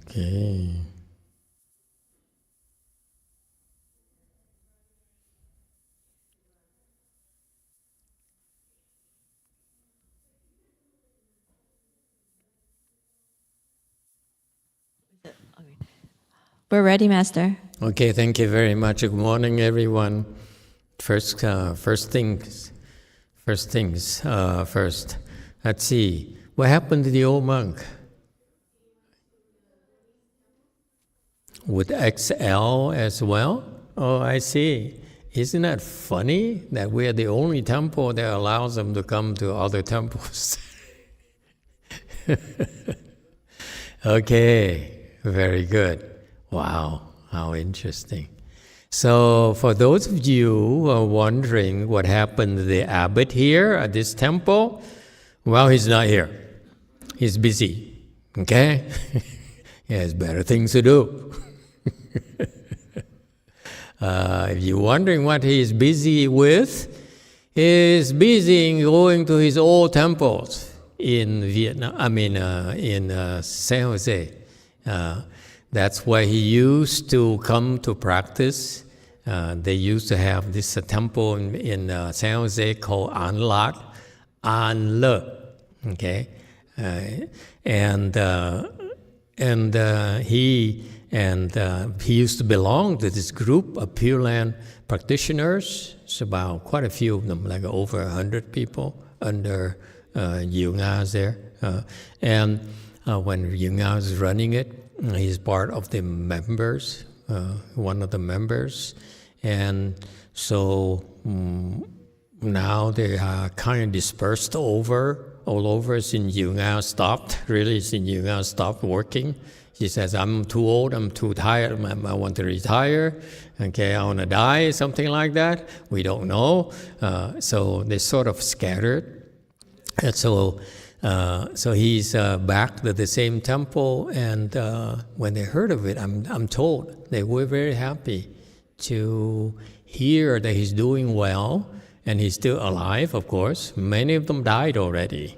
Okay. We're ready, Master. Okay, thank you very much. Good morning, everyone. First things first. Let's see. What happened to the old monk? With XL as well? Oh, I see. Isn't that funny that we are the only temple that allows them to come to other temples? Okay, very good. Wow, how interesting. So for those of you who are wondering what happened to the abbot here at this temple, well, he's not here. He's busy, okay? He has better things to do. If you're wondering what he's busy with, he's busy in going to his old temples in Vietnam, in San Jose. That's where he used to come to practice. They used to have this temple in San Jose called An Le. Okay, he used to belong to this group of Pureland practitioners. It's about quite a few of them, like over 100 people under YongHua there. When YongHua was running it, he's part of the members, one of the members. And so now they are kind of dispersed all over since YongHua stopped. Really, since YongHua stopped working. He says, I'm too old, I'm too tired, I want to retire, okay, I want to die, something like that. We don't know. So they sort of scattered. And so he's back to the same temple, and when they heard of it, I'm told they were very happy to hear that he's doing well, and he's still alive, of course. Many of them died already.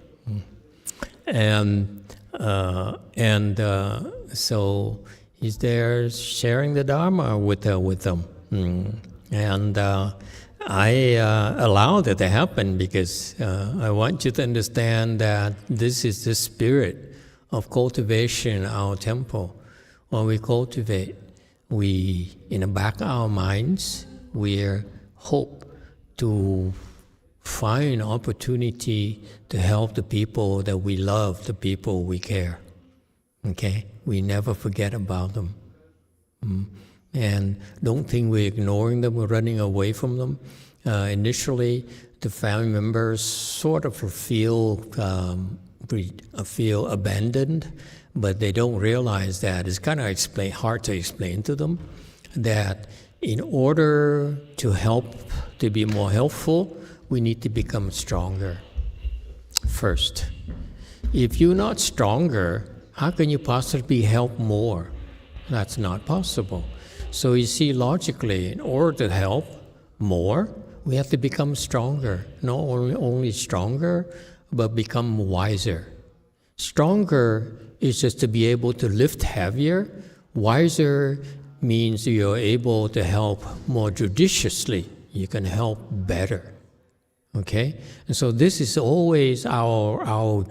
So he's there sharing the Dharma with them. And I allowed it to happen because I want you to understand that this is the spirit of cultivation in our temple. When we cultivate, we, in the back of our minds, we hope to find opportunity to help the people that we love, the people we care. Okay? We never forget about them. And don't think we're ignoring them or running away from them. Initially, the family members sort of feel abandoned, but they don't realize that. It's kind of hard to explain to them that in order to help, to be more helpful, we need to become stronger first. If you're not stronger, how can you possibly help more? That's not possible. So you see, logically, in order to help more, we have to become stronger. Not only stronger, but become wiser. Stronger is just to be able to lift heavier. Wiser means you're able to help more judiciously. You can help better. Okay? And so this is always our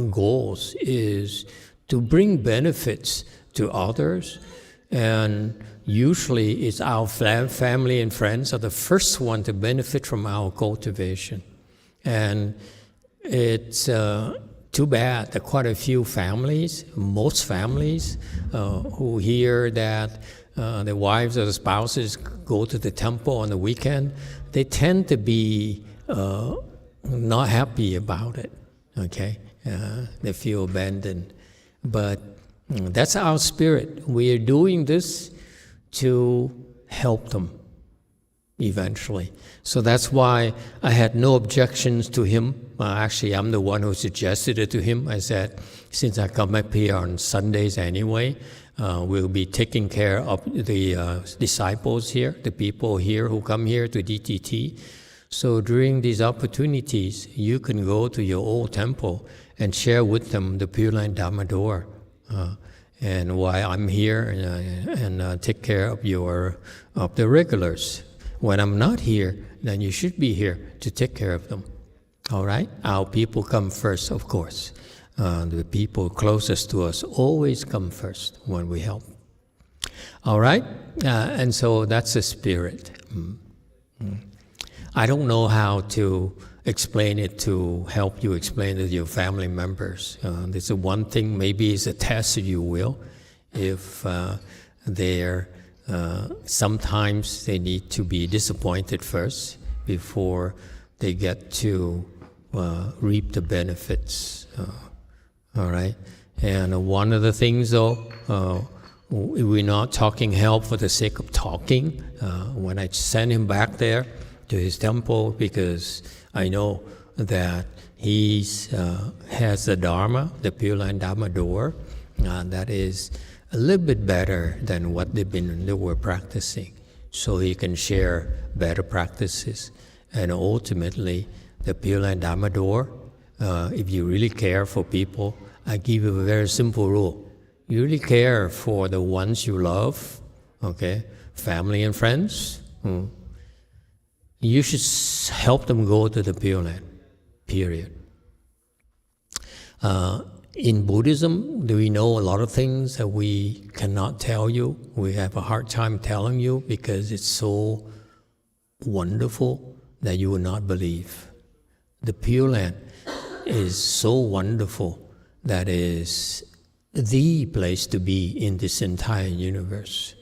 goals, is to bring benefits to others. And usually it's our family and friends are the first one to benefit from our cultivation. And it's too bad that quite a few families, most families, who hear that the wives or the spouses go to the temple on the weekend, they tend to be not happy about it, okay? They feel abandoned. But that's our spirit. We are doing this to help them eventually. So that's why I had no objections to him. Actually, I'm the one who suggested it to him. I said, since I come up here on Sundays anyway, we'll be taking care of the disciples here, the people here who come here to DTT. So during these opportunities, you can go to your old temple and share with them the Pureland Dharma door. and why I'm here and take care of the regulars. When I'm not here, then you should be here to take care of them. All right? Our people come first, of course. The people closest to us always come first when we help. All right? And so that's the spirit. I don't know how to explain it to help you explain it to your family members. There's one thing, maybe it's a test, if you will. If sometimes they need to be disappointed first before they get to reap the benefits. All right? And one of the things, though, we're not talking help for the sake of talking. When I send him back there to his temple, because I know that he has the Dharma, the Pureland Dharma door, that is a little bit better than what they were practicing. So he can share better practices. And ultimately, the Pureland Dharma door, if you really care for people, I give you a very simple rule. You really care for the ones you love, okay, family and friends, you should help them go to the Pure Land, period. In Buddhism, do we know a lot of things that we cannot tell you? We have a hard time telling you because it's so wonderful that you will not believe. The Pure Land is so wonderful that is the place to be in this entire universe.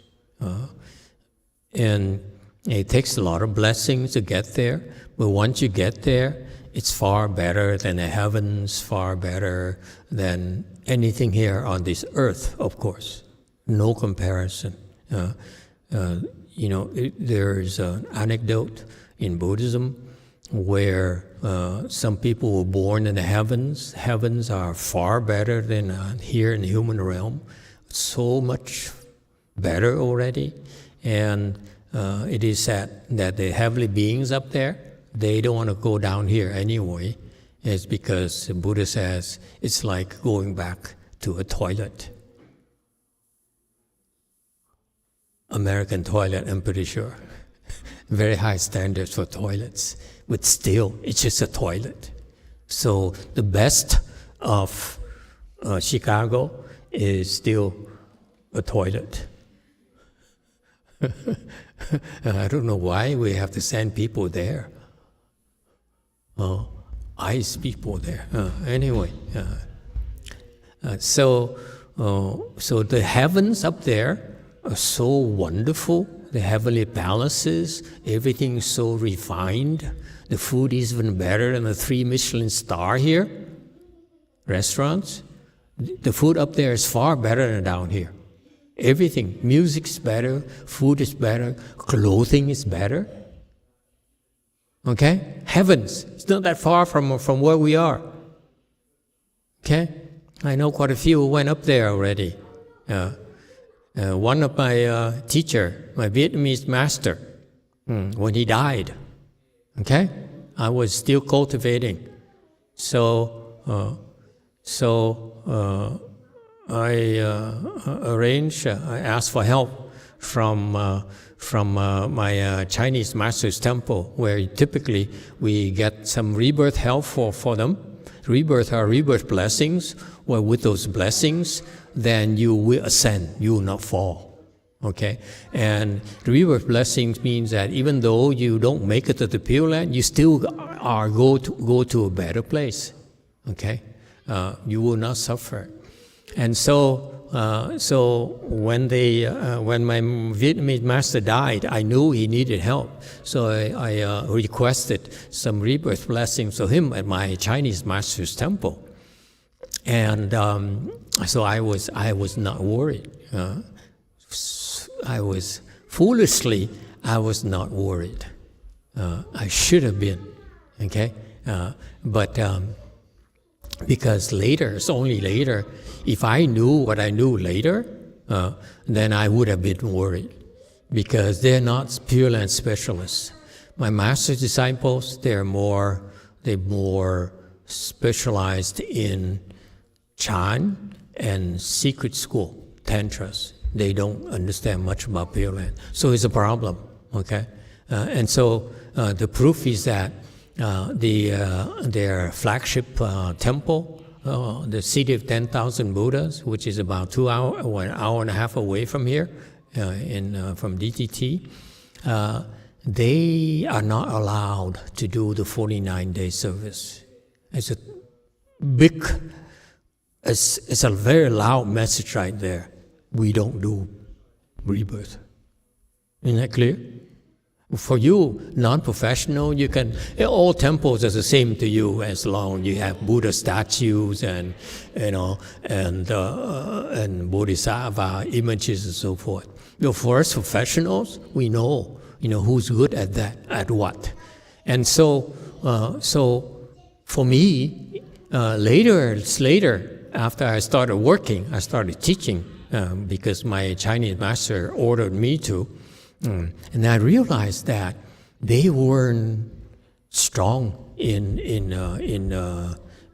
And it takes a lot of blessings to get there, but once you get there, it's far better than the heavens, far better than anything here on this earth, of course. No comparison. There's an anecdote in Buddhism where some people were born in the heavens. Heavens are far better than here in the human realm. So much better already. And it is said that the heavenly beings up there, they don't want to go down here anyway. It's because the Buddha says it's like going back to a toilet. American toilet, I'm pretty sure. Very high standards for toilets. But still, it's just a toilet. So the best of Chicago is still a toilet. I don't know why we have to send people there. Ice people there. Anyway, so the heavens up there are so wonderful. The heavenly palaces, everything is so refined. The food is even better than the 3 Michelin star here. Restaurants. The food up there is far better than down here. Everything. Music's better, food is better, clothing is better. Okay? Heavens. It's not that far from where we are. Okay? I know quite a few who went up there already. One of my teacher, my Vietnamese master, when he died, okay, I was still cultivating. So I arranged, I asked for help from my Chinese master's temple, where typically we get some rebirth help for them. Rebirth are rebirth blessings, where with those blessings, then you will ascend, you will not fall. Okay? And rebirth blessings means that even though you don't make it to the Pure Land, you still are go to a better place. Okay? You will not suffer. And so when my Vietnamese master died, I knew he needed help. So I requested some rebirth blessings for him at my Chinese master's temple. And so I was not worried. I was not worried. I should have been, okay? But because later, it's only later, if I knew what I knew later, then I would have been worried, because they're not Pure Land specialists. My master's disciples, they're more specialized in Chan and secret school. tantras. They don't understand much about Pure Land. So it's a problem, okay? And so the proof is that their flagship temple, the city of 10,000 Buddhas, which is about 2 hours or an hour and a half away from here, from DTT, they are not allowed to do the 49-day service. It's a big, it's a very loud message right there. We don't do rebirth. Isn't that clear? For you, non-professional, you can, all temples are the same to you as long as you have Buddha statues and, and Bodhisattva images and so forth. For us professionals, we know, who's good at that, at what. And so for me, later, after I started working, I started teaching because my Chinese master ordered me to. And I realized that they weren't strong in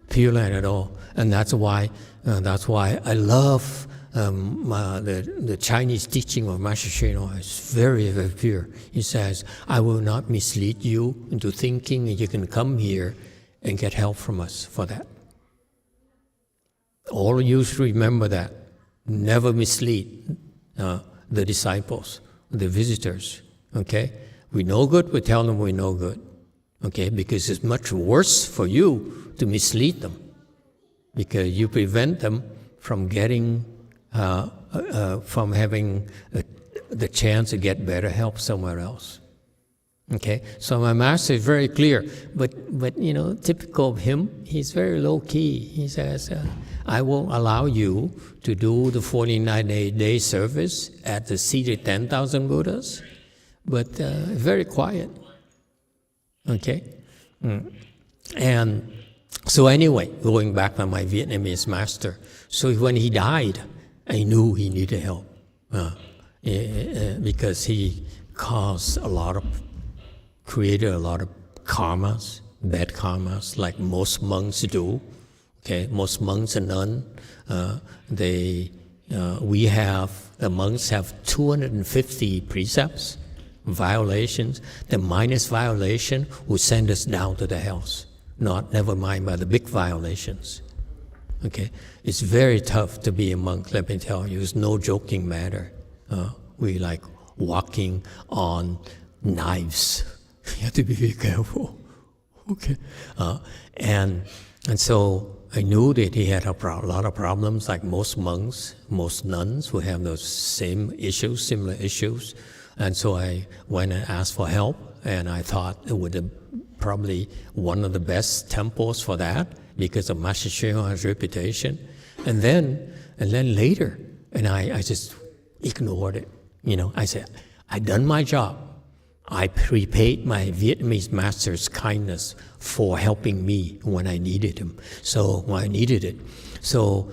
Pure Land at all, and that's why I love the Chinese teaching of Master Hsuan Hua. It's very, very pure. He says, "I will not mislead you into thinking, and you can come here and get help from us for that." All of you should remember that. Never mislead the disciples, the visitors, okay? We know good, we tell them we know good, okay? Because it's much worse for you to mislead them, because you prevent them from getting, from having the chance to get better help somewhere else, okay? So my master is very clear, but typical of him, he's very low key. He says, I won't allow you to do the 49-day service at the city 10,000 Buddhas, but very quiet, okay? And so anyway, going back to my Vietnamese master, so when he died, I knew he needed help because he created a lot of karmas, bad karmas, like most monks do. Okay, most monks and nuns, the monks have 250 precepts, violations. The minus violation will send us down to the hells. Never mind by the big violations. Okay, it's very tough to be a monk. Let me tell you, it's no joking matter. We like walking on knives. You have to be very careful. Okay, and so I knew that he had a lot of problems, like most monks, most nuns who have those same issues, similar issues. And so I went and asked for help, and I thought it would be probably one of the best temples for that because of Master Hsuan Hua's reputation. And then later, and I just ignored it. I said, I done my job. I prepaid my Vietnamese master's kindness for helping me when I needed him. So when I needed it. So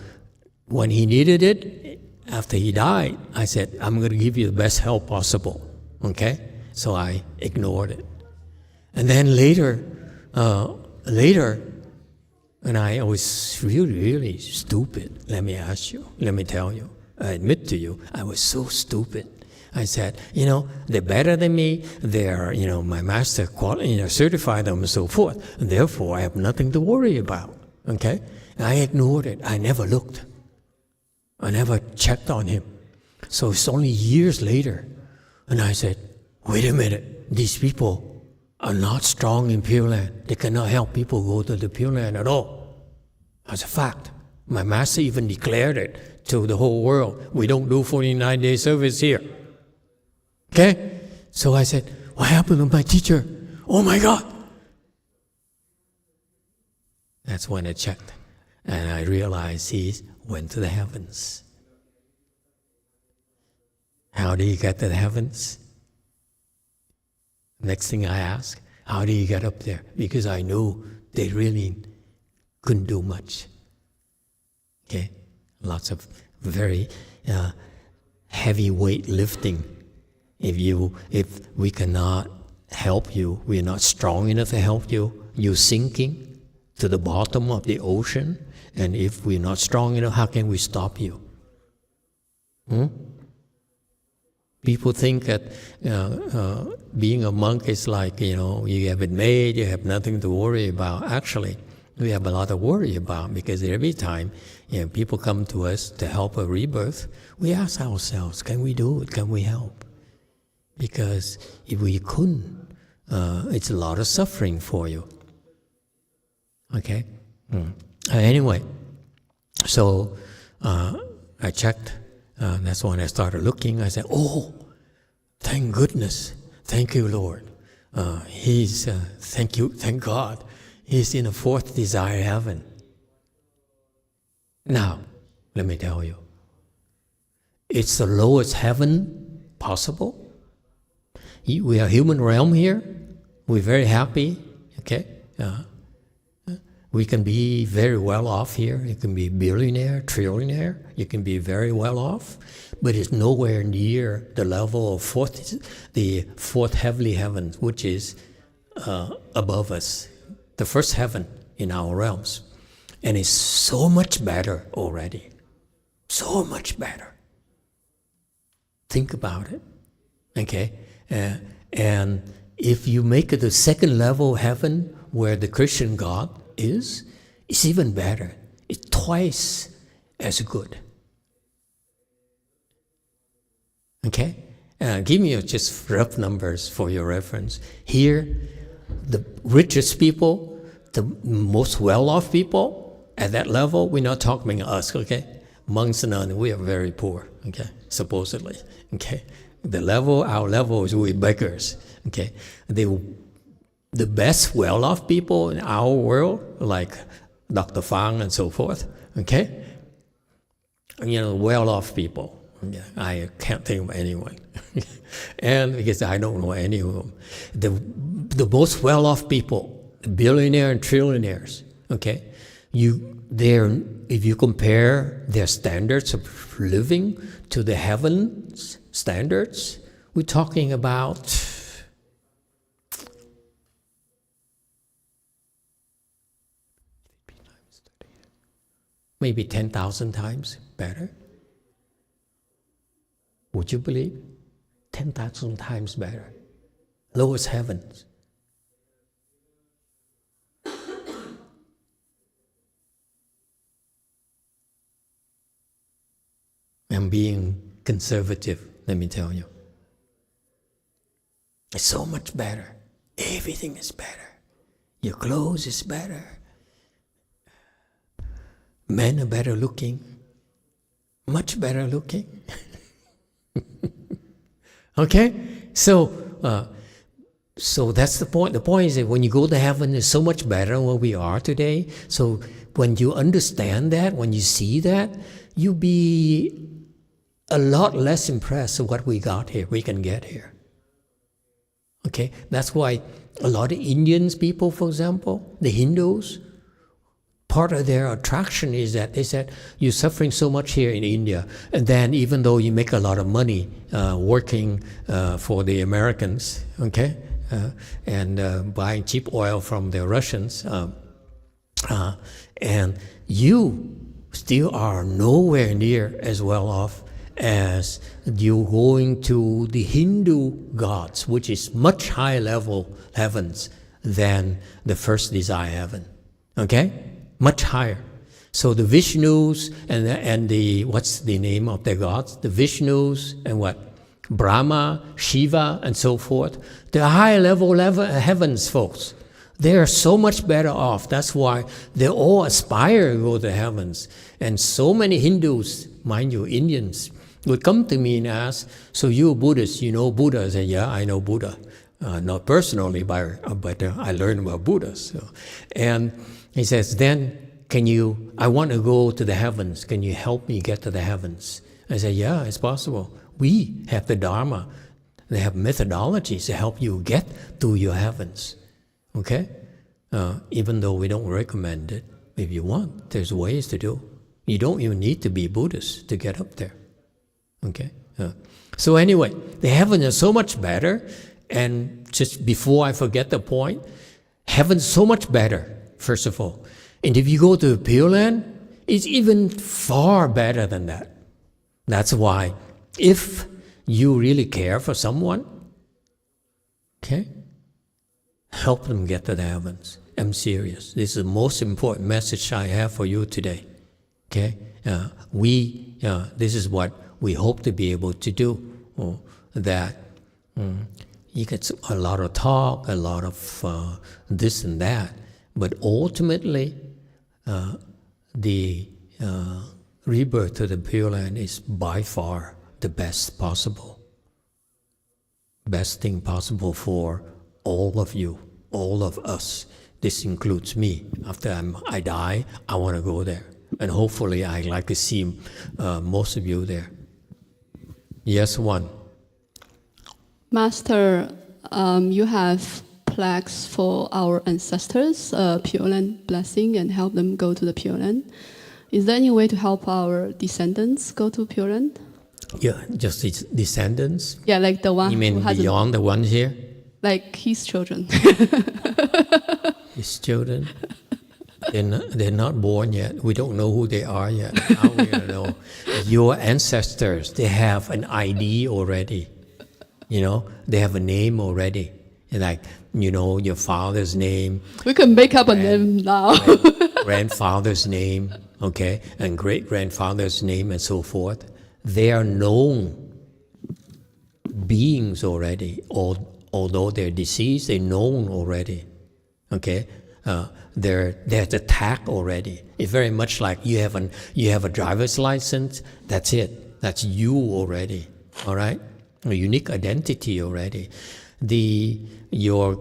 when he needed it, after he died, I said, I'm going to give you the best help possible. Okay? So I ignored it. And then later, and I was really, really stupid. Let me tell you. I admit to you, I was so stupid. I said, they're better than me. They're, my master certified them and so forth. And therefore, I have nothing to worry about. Okay? And I ignored it. I never looked. I never checked on him. So it's only years later. And I said, wait a minute. These people are not strong in Pure Land. They cannot help people go to the Pure Land at all. That's a fact. My master even declared it to the whole world. We don't do 49-day service here. Okay? So I said, what happened to my teacher? Oh my God! That's when I checked. And I realized he went to the heavens. How did he get to the heavens? Next thing I asked, how did he get up there? Because I knew they really couldn't do much. Okay? Lots of very heavy weight lifting. If we cannot help you, we're not strong enough to help you, you're sinking to the bottom of the ocean. And if we're not strong enough, how can we stop you? People think that being a monk is like, you have it made, you have nothing to worry about. Actually, we have a lot to worry about, because every time people come to us to help a rebirth, we ask ourselves, can we do it? Can we help? Because if we couldn't, it's a lot of suffering for you. Okay? Anyway, so I checked. That's when I started looking. I said, oh, thank goodness. Thank you, Lord. Thank God. He's in the fourth desire heaven. Now, let me tell you. It's the lowest heaven possible. We are human realm here. We're very happy. Okay? We can be very well off here. You can be billionaire, trillionaire. You can be very well off, but it's nowhere near the level of the fourth heavenly heaven, which is above us, the first heaven in our realms. And it's so much better already. So much better. Think about it. Okay? And if you make it the second level heaven where the Christian God is, it's even better. It's twice as good. Okay? Give me just rough numbers for your reference. Here, the richest people, the most well-off people, at that level, we're not talking about us, okay? Monks and nuns, we are very poor, okay? Supposedly, okay? Our level is we're beggars, okay? The best well-off people in our world, like Dr. Fang and so forth, okay? Well-off people. Yeah, I can't think of anyone. And because I don't know any of them. The most well-off people, billionaires and trillionaires, okay? If you compare their standards of living to the heaven's standards, we're talking about maybe 10,000 times better. Would you believe? 10,000 times better. Lowest heavens. I'm being conservative, let me tell you. It's so much better. Everything is better. Your clothes is better. Men are better looking. Much better looking. Okay? So that's the point. The point is that when you go to heaven, it's so much better than where we are today. So when you understand that, when you see that, you'll be a lot less impressed with what we can get here. Okay? That's why a lot of Indians people, for example, the Hindus, part of their attraction is that they said, you're suffering so much here in India, and then even though you make a lot of money working for the Americans, okay, and buying cheap oil from the Russians, and you still are nowhere near as well off as you going to the Hindu gods, which is much higher level heavens than the first desire heaven. Okay? Much higher. So the Vishnus and the what's the name of the gods? The Vishnus and what? Brahma, Shiva, and so forth. The higher level heavens, folks. They are so much better off. That's why they all aspire to go to heavens. And so many Hindus, mind you, Indians, would come to me and ask, so you Buddhists, you know Buddha? I say, yeah, I know Buddha. Not personally, but I learned about Buddha. So. And he says, then I want to go to the heavens. Can you help me get to the heavens? I say, yeah, it's possible. We have the Dharma. They have methodologies to help you get to your heavens. Okay? Even though we don't recommend it, if you want, there's ways to do. You don't even need to be Buddhist to get up there. Okay? So anyway, the heaven is so much better. And just before I forget the point, heaven's so much better, first of all. And if you go to Pureland, it's even far better than that. That's why if you really care for someone, okay, help them get to the heavens. I'm serious. This is the most important message I have for you today. Okay, this is what we hope to be able to do. That you get a lot of talk, a lot of this and that, but ultimately, the rebirth to the Pure Land is by far the best possible. Best thing possible for all of you, all of us. This includes me. After I die, I want to go there. And hopefully I'd like to see most of you there. Yes, one. Master, you have plaques for our ancestors, Pure Land blessing, and help them go to the Pure Land. Is there any way to help our descendants go to Pure Land? Yeah, just his descendants? Yeah, like the one You mean beyond the ones here? Like his children. His children? They're not born yet. We don't know who they are yet. How are we going to know? Your ancestors, they have an ID already. You know, they have a name already. Like, you know, your father's name. We can make up a name now. Grandfather's name, okay, and great-grandfather's name and so forth. They are known beings already. Although they're deceased, they're known already. Okay, there's a tag already. It's very much like you have a driver's license. That's it. That's you already. All right, a unique identity already. Your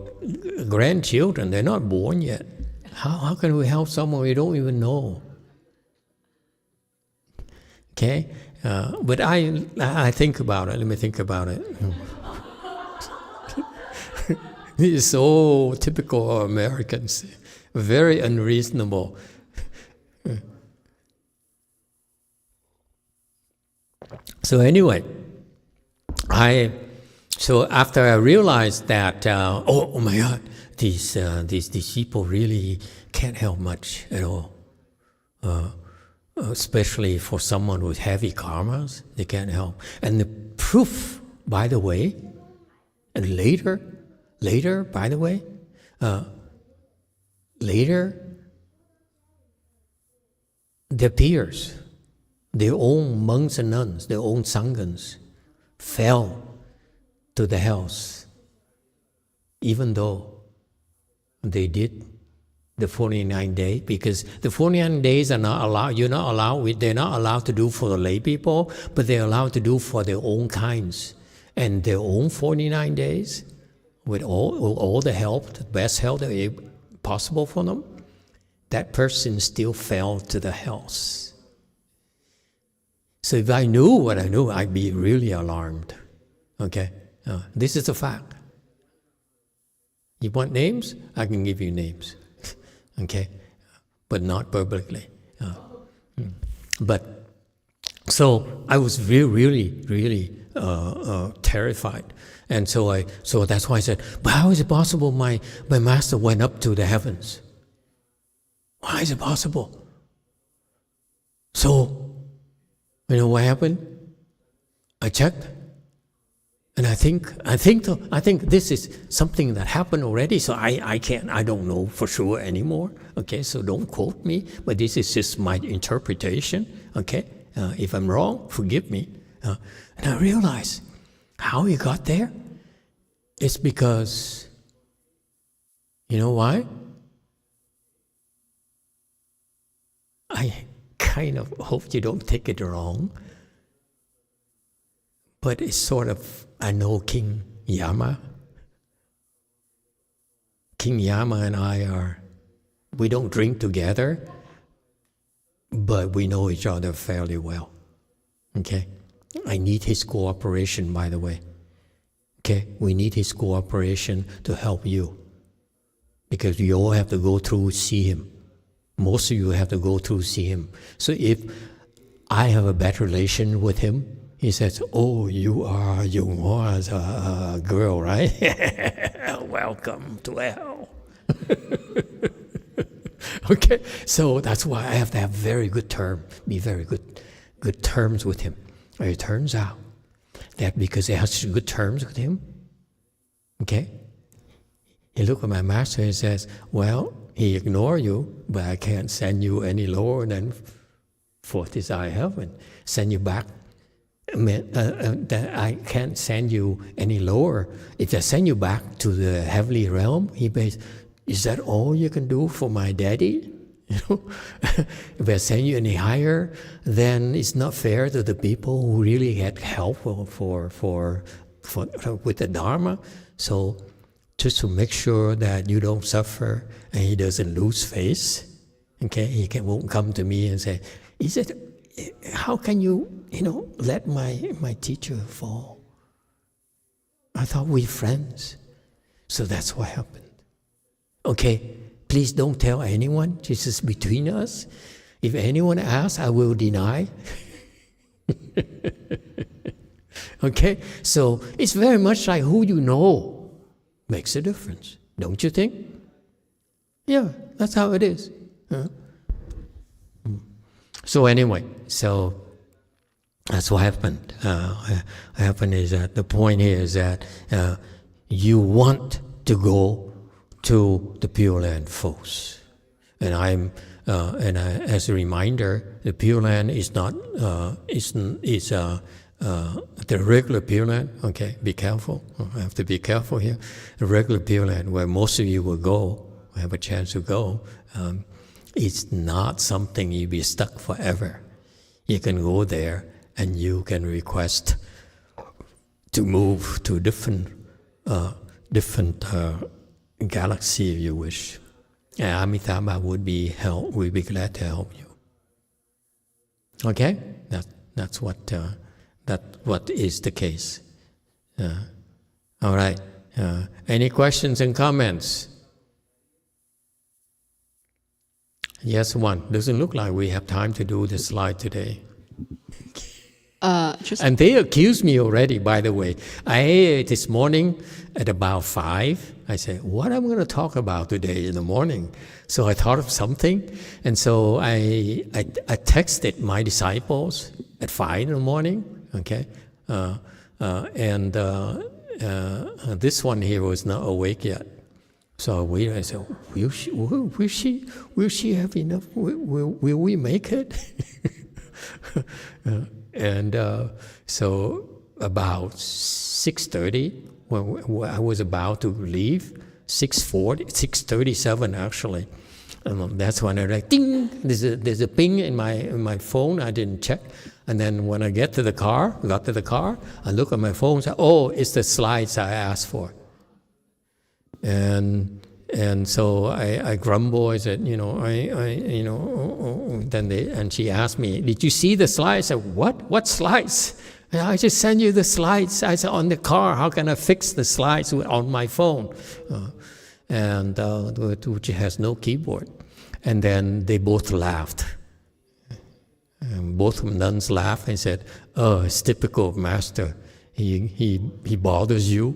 grandchildren, they're not born yet. How can we help someone we don't even know? Okay, but I think about it. Let me think about it. This is so typical of Americans, very unreasonable. So anyway, so after I realized that, oh my God, these people really can't help much at all. Especially for someone with heavy karmas, they can't help. And the proof, by the way, and later, by the way, their peers, their own monks and nuns, their own sanghas, fell to the hells, even though they did the 49 days, because the 49 days are not allowed. They're not allowed to do for the lay people, but they're allowed to do for their own kinds, and their own 49 days, with all the help, the best help that is possible for them. That person still fell to the hells. So if I knew what I knew, I'd be really alarmed. Okay, this is a fact. You want names? I can give you names. Okay, but not publicly. But so I was really terrified, and so that's why I said, "But how is it possible my master went up to the heavens? Why is it possible?" So, you know what happened? I checked. And I think this is something that happened already, so I don't know for sure anymore. Okay, so don't quote me, but this is just my interpretation. Okay, if I'm wrong, forgive me. And I realized how he got there. It's because, you know why? I kind of hope you don't take it wrong. But it's sort of, I know King Yama. King Yama and we don't drink together, but we know each other fairly well. Okay? I need his cooperation, by the way. Okay? We need his cooperation to help you. Because you all have to go through, see him. Most of you have to go through, see him. So if I have a better relation with him, he says, "Oh, you are YongHua's girl, right? Welcome to hell." Okay, so that's why I have to have be very good terms with him. And it turns out that because they have such good terms with him. Okay? He looked at my master and says, well, he ignored you, but I can't send you any lower than fourth desire heaven. Send you back. I can't send you any lower. If I send you back to the heavenly realm, is that all you can do for my daddy? If I send you any higher, then it's not fair to the people who really had help with the Dharma. So just to make sure that you don't suffer and he doesn't lose face, okay, he won't come to me and say, how can you let my teacher fall? I thought we're friends. So that's what happened. Okay, please don't tell anyone. This is between us. If anyone asks, I will deny. Okay, so it's very much like who you know makes a difference, don't you think? Yeah, that's how it is. So anyway, so that's what happened. What happened is that the point here is that you want to go to the Pure Land first, and as a reminder, the Pure Land is not the regular Pure Land. Okay, be careful. I have to be careful here. The regular Pure Land, where most of you will go, have a chance to go. It's not something you'll be stuck forever. You can go there and you can request to move to different galaxy if you wish. And Amitabha would be glad to help you. Okay, that's what is the case. All right. Any questions and comments? Yes, one. Doesn't look like we have time to do the slide today. And they accused me already, by the way. This morning at about 5, I said, what am I going to talk about today in the morning? So I thought of something, and so I texted my disciples at 5 in the morning, okay? This one here was not awake yet. So I waited. I said, will she have enough? Will we make it? So about 6:30, when I was about to leave, 6:37 actually. That's when I like ding. There's a ping in my phone. I didn't check, and then when I got to the car, I look at my phone and say, "Oh, it's the slides I asked for." And so I grumble. I said, Then she asked me, "Did you see the slides?" I said, "What? What slides?" And I just sent you the slides. I said, "On the car. How can I fix the slides on my phone?" Which has no keyboard. And then they both laughed. And both nuns laughed and said, "Oh, it's typical of Master. He bothers you,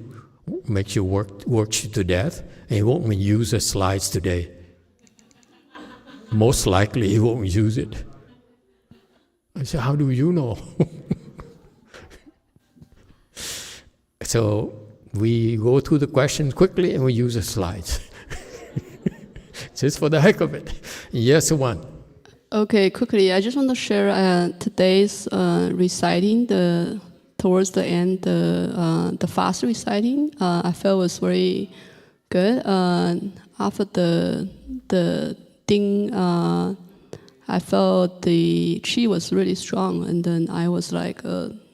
makes you works you to death, and he won't even use the slides today. Most likely he won't use it." I said, "How do you know?" So we go through the questions quickly and we use the slides. Just for the heck of it. Yes, one. Okay, quickly, I just want to share today's reciting, towards the end, the fast reciting. I felt was very good. After the ding, I felt the chi was really strong, and then I was like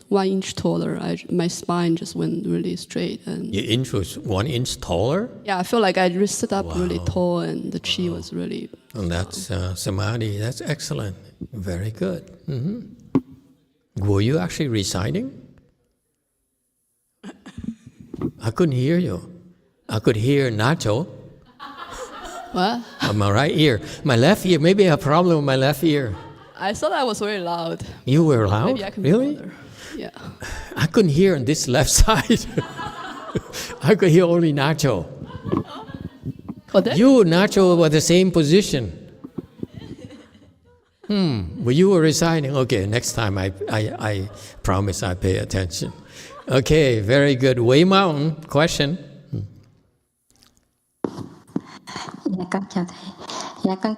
1 inch taller. My spine just went really straight. And your inch was 1 inch taller? Yeah, I feel like I just stood up really tall, and the chi was really. And that's samadhi. That's excellent. Very good. Mm-hmm. Were you actually reciting? I couldn't hear you. I could hear Nacho. What? On my right ear. My left ear, maybe I have a problem with my left ear. I thought I was very loud. You were loud? Maybe I can really? Be louder. Yeah. I couldn't hear on this left side. I could hear only Nacho. You and Nacho were the same position. But you were reciting. Okay, next time I promise I pay attention. Okay, very good. Way Mountain, question. Dạ con chào thầy. Dạ con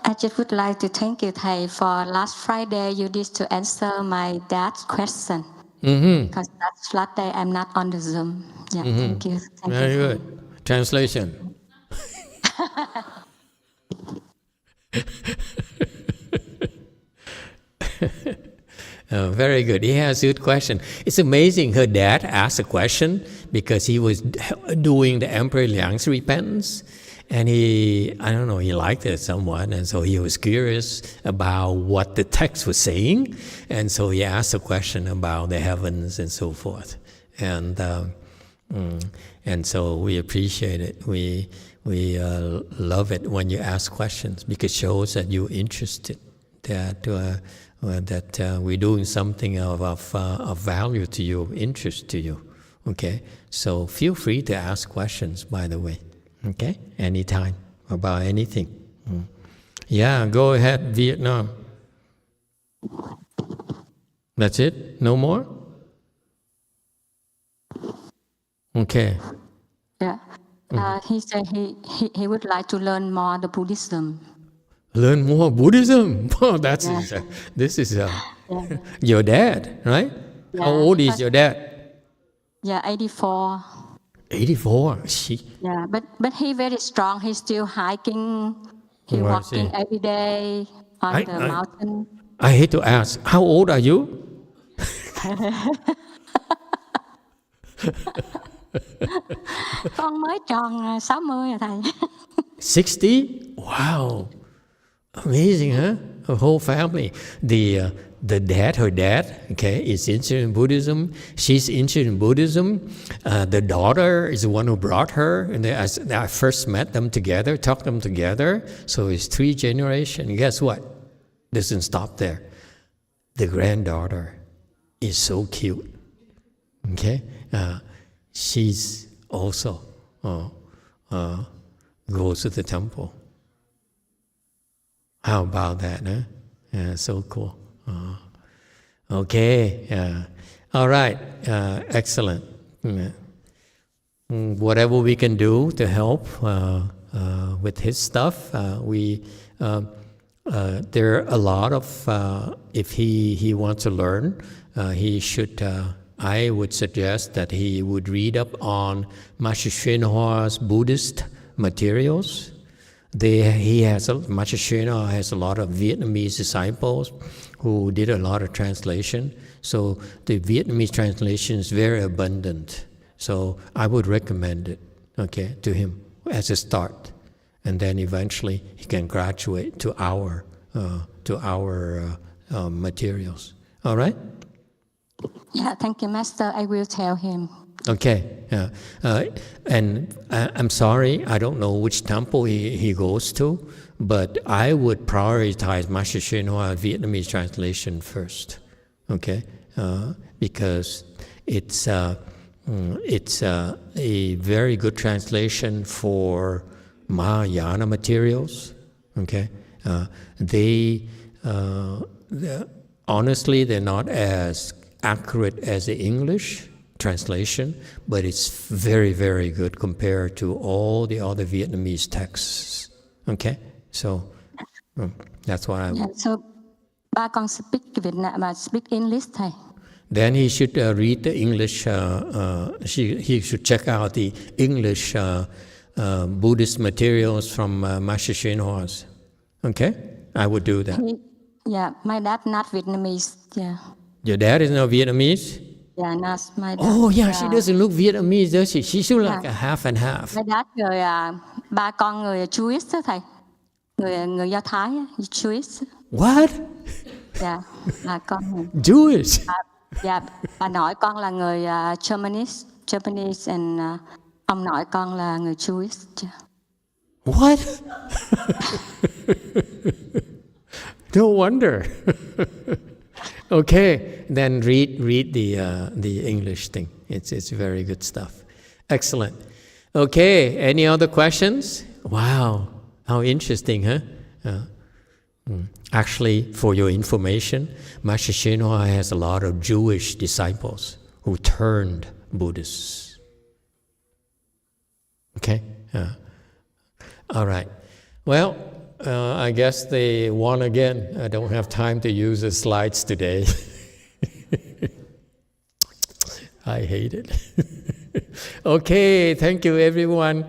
I just would like to thank you thầy for last Friday you did to answer my dad's question. Because last day I'm not on the Zoom. Yeah, thank you. Thank Very you. good. Translation. Very good. He has a good question. It's amazing her dad asked a question because he was doing the Emperor Liang's repentance. And he liked it somewhat. And so he was curious about what the text was saying. And so he asked a question about the heavens and so forth. And so we appreciate it. We love it when you ask questions because it shows that you're interested, that we're doing something of value to you, of interest to you. Okay? So feel free to ask questions, by the way. Okay? Anytime, about anything. Yeah, go ahead, Vietnam. That's it? No more? Okay. Yeah. He said he would like to learn more the Buddhism. Learn more Buddhism? Oh, this is your dad, right? Yeah. How old is your dad? Yeah, 84. 84. Yeah, but he very strong. He's still hiking. He walking every day on the mountain. I hate to ask, how old are you? Con mới tròn 60 rồi thầy. 60? Wow. Amazing, huh? A whole family. The dad, her dad, okay, is interested in Buddhism. She's interested in Buddhism. The daughter is the one who brought her. And I first met them together, taught them together. So it's 3 generations. And guess what? Doesn't stop there. The granddaughter is so cute. Okay? She's also goes to the temple. How about that, huh? Yeah, so cool. Okay. All right. Excellent. Whatever we can do to help with his stuff, there are a lot of, if he wants to learn, he should, I would suggest that he would read up on Master YongHua's Buddhist materials. Master YongHua has a lot of Vietnamese disciples who did a lot of translation. So the Vietnamese translation is very abundant. So I would recommend it, okay, to him as a start. And then eventually he can graduate to our materials. All right? Yeah, thank you, Master. I will tell him. Okay. And I'm sorry, I don't know which temple he goes to, but I would prioritize Master YongHua Vietnamese translation first. Okay? Because it's a very good translation for Mahayana materials. Okay? Honestly, they're not as accurate as the English translation, but it's very, very good compared to all the other Vietnamese texts. Okay? So that's what I would. Yeah, so ba con speak speak English thầy. Then he should read the English, he should check out the English Buddhist materials from Master YongHua's. Okay? I would do that. Yeah, my dad not Vietnamese. Yeah. Your dad is not Vietnamese? Yeah, not my dad. Oh, yeah, she doesn't look Vietnamese, does she? She looks like a half and half. My dad ba con người Jewish đó thầy. Người Do Thái, Jewish. What? Yeah, ba con người. Jewish? Yeah, bà nội con là người Japanese and ông nội con là người Jewish. What? No wonder. Okay, then read the English thing. It's very good stuff. Excellent. Okay, any other questions? Wow, how interesting, huh? Actually, for your information, Master YongHua has a lot of Jewish disciples who turned Buddhists. Okay? All right. Well, I guess they won again. I don't have time to use the slides today. I hate it. Okay, thank you everyone.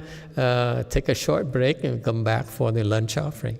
Take a short break and come back for the lunch offering.